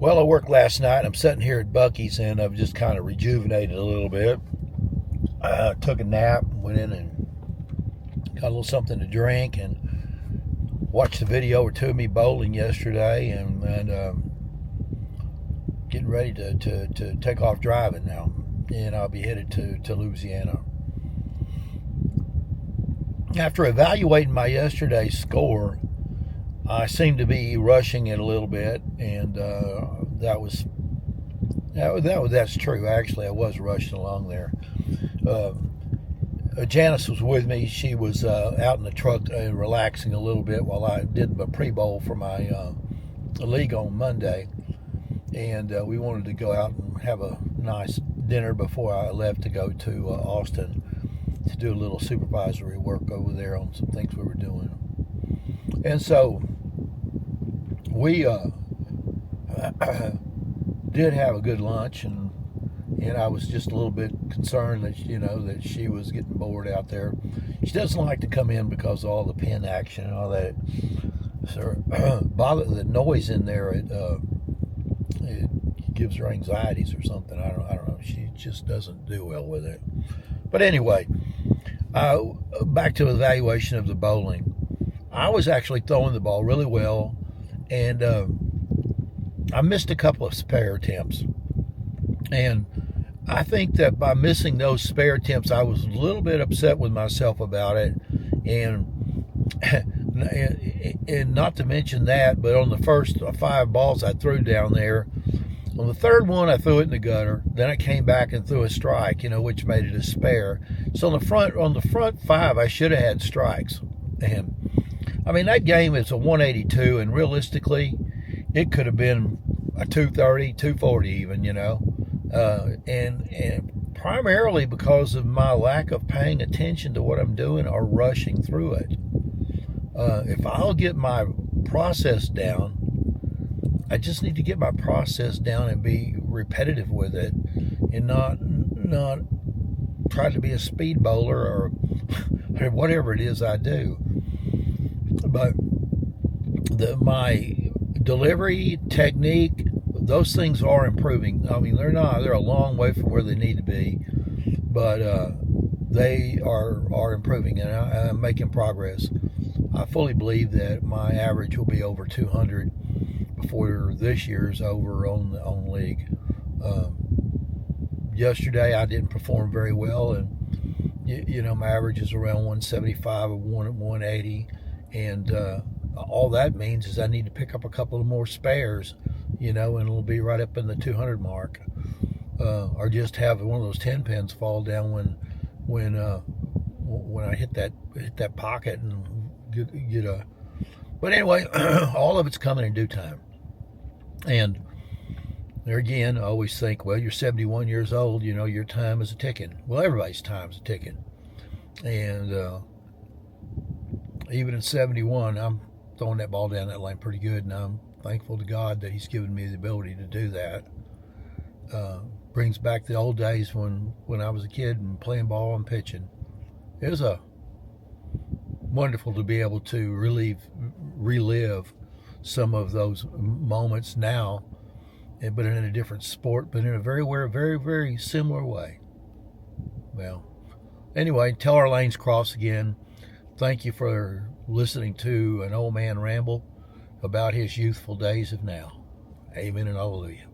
Well, I worked last night. I'm sitting here at Buc-ee's and I've just kind of rejuvenated a little bit. I took a nap, went in and got a little something to drink, and watched a video or two of me bowling yesterday, and getting ready to take off driving now. And I'll be headed to Louisiana. After evaluating my yesterday's score, I seemed to be rushing it a little bit, and that's true. Actually, I was rushing along there. Janice was with me. She was out in the truck relaxing a little bit while I did my pre-bowl for my league on Monday, and we wanted to go out and have a nice dinner before I left to go to Austin to do a little supervisory work over there on some things we were doing. And so we did have a good lunch, and I was just a little bit concerned that that she was getting bored out there. She doesn't like to come in because of all the pin action and all that. So the noise in there, it gives her anxieties or something. I don't know. She just doesn't do well with it. But anyway, back to the evaluation of the bowling. I was actually throwing the ball really well, and I missed a couple of spare attempts. And I think that by missing those spare attempts, I was a little bit upset with myself about it. And not to mention that, but on the first 5 balls I threw down there, on the third one I threw it in the gutter. Then I came back and threw a strike, which made it a spare. So on the front 5, I should have had strikes. And I mean, that game is a 182, and realistically, it could have been a 230, 240 even, and primarily because of my lack of paying attention to what I'm doing or rushing through it. If I'll get my process down, I just need to get my process down and be repetitive with it, and not try to be a speed bowler or whatever it is I do. But my delivery technique, those things are improving. I mean, they're a long way from where they need to be, but they are improving, and I'm making progress. I fully believe that my average will be over 200 before this year's over on league. Yesterday I didn't perform very well, and my average is around 175 or 180, and all that means is I need to pick up a couple of more spares, and it'll be right up in the 200 mark, or just have one of those 10 pins fall down when I hit that pocket and get a. But anyway, all of it's coming in due time. And there again, I always think, well, you're 71 years old, your time is a ticking. Well, everybody's time is a ticking. And even at 71, I'm throwing that ball down that lane pretty good, and I'm thankful to God that He's given me the ability to do that. Brings back the old days when I was a kid and playing ball and pitching. It was wonderful to be able to relive some of those moments now, but in a different sport, but in a very, very, very similar way. Well, anyway, till our lanes cross again, thank you for listening to an old man ramble about his youthful days of now. Amen and hallelujah.